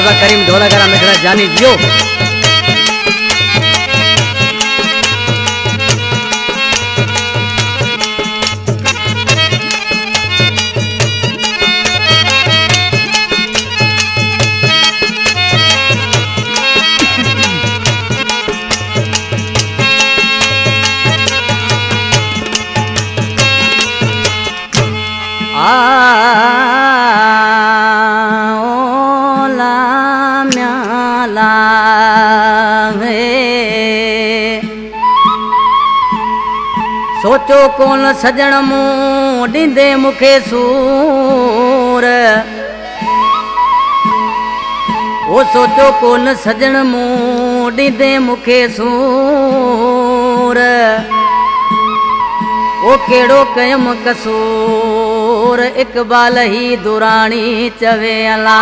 कावजा करीम ढोलागरा मिठड़ा जानी जियो। सोचो कोन सजण मूं ॾींदे मूंखे सूर, ओ सोचो कोन सजण मूं ॾींदे मूंखे सूर, ओ कहिड़ो कयमि कसूर इक़बाल ही दुराणी चवे अला।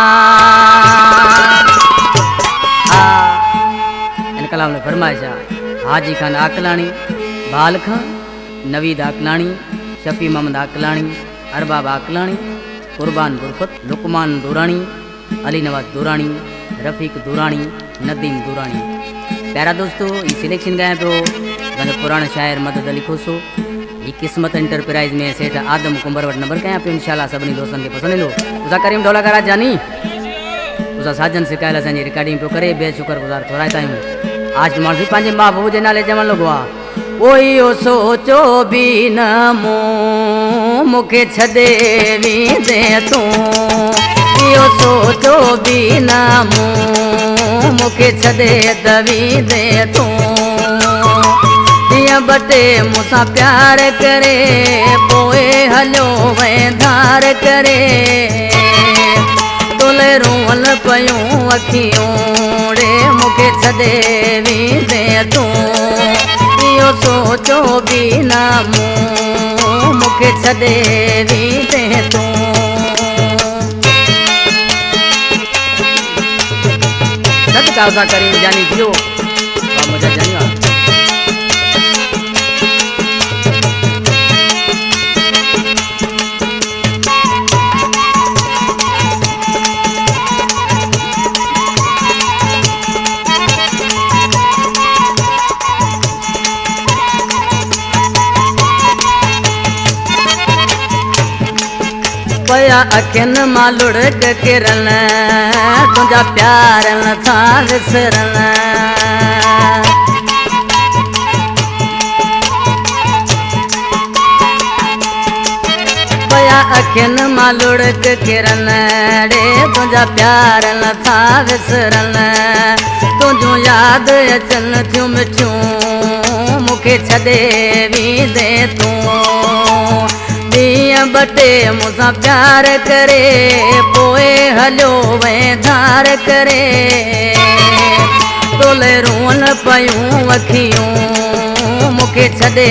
इन कलाम में फरमाइश आहे हाजी खान आकलाणी, बाल खां नवीद आकलाणी, शफी मोहम्मद आकलाणी, अरबाब आकलाणी, कुर्बान गुरफत, लुकमान दुराणी, अली नवाज दुराणी, रफ़ीक दुराणी, नदीम दुराणी। प्यारा दोस्तों ये सिलेक्शन गाया पियो पुराना शायर मदद अली खोसो। ये किस्मत एंटरप्राइज में सेठ आदम कुंबर वट नंबर कया पे इंशाल्लाह सभी दोस्तन के पसंद लो। उसा करीम ढोलागरा जानी उसा साजन सिकायल असांजी रिकॉर्डिंग पियो करे बेशुक्र गुज़ार थोराइता आहियूं। आज माण्हू पंहिंजे महबूब जे नाले चवण लॻो आहे ओयो सोचो बि न मूं मूंखे छॾे वेंदे तूं, इहो सोचो बि न मूं मूंखे छॾे त वेंदे तूं, हीअं बटे मूंसां प्यार करे पोइ हलियो वएं धार करे, तोले रोअन पयूं अखियूं रे मूंखे छॾे वेंदे तूं, इहो सोचो बि न मूं मूंखे छॾे वेंदे तूं। कावजा करीम जानी जियो मुझे जानियो पया अखिन मां लुढ़क किरण तुंहिंजा प्यार नथा विसरण, पया अखिन मां लुढ़क किरण रे तुंहिंजा प्यार नथा विसरण, तुंहिंजूं यादि अचनि थियूं मिठियूं मूंखे छॾे वेंदे तूं, ॾींहं बटे मूंसां प्यार करे पोइ हलियो वएं धार करे, तोले रोअन पयूं अखियूं मूंखे छॾे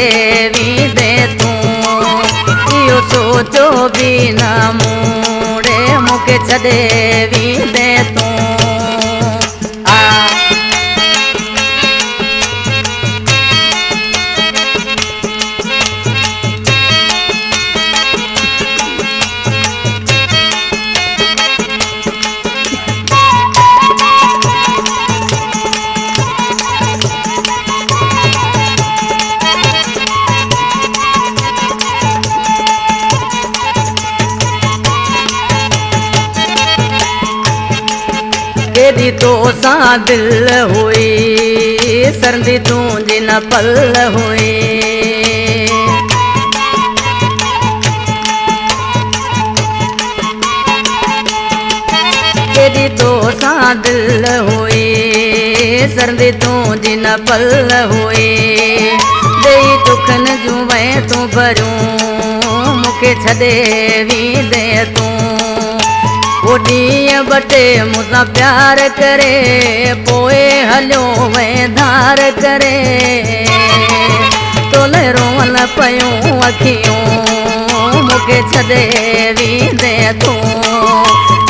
वेंदे तूं, इहो सोचो बि न मूं रे मूंखे छॾे वेंदे तूं। केॾी तोसां दिल हुई सरदी तुंहिंजी न पल हुई, केॾी तोसां दिल हुई सरदी तुंहिंजी न पल हुई, ॾेई दुखनि जूं वएं तूं भरियूं मूंखे छॾे वेंदे तूं, वो ॾींहं बटे मूंसां प्यार करे पोइ हलियो वएं धार करे, तोले रोअन पयूं अखियूं मूंखे छॾे वेंदे तूं,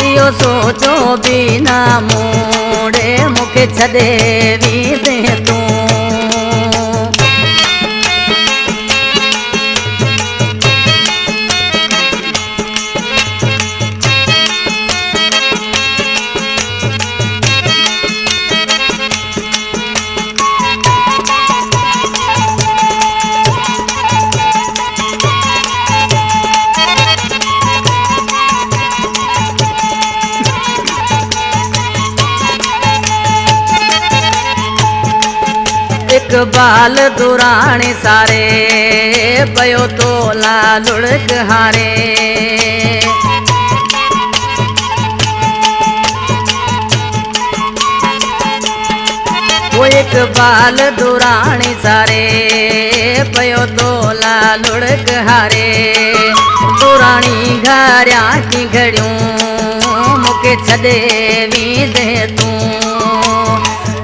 इहो सोचो बि न मूं रे मूंखे छॾे वेंदे तूं। बाल दुराणी सारे पयो तोला लुढ़क हारे। वो एक बाल दुराणी सारे पयो तोला लुढ़क हारे। दुराणी घरिया की घड़ियों मुके छदे वींदे तूं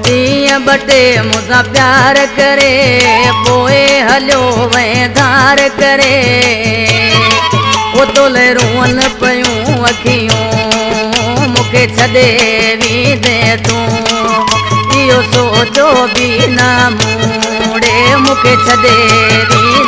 तीअं बटे मुझा प्यार करे पोए हलियो वह धार करे। वो तोले रोअन पयूं अखियूं मुके छदे वींदे तूं इहो सोचो भी ना मूड़े मुके छदे वींदे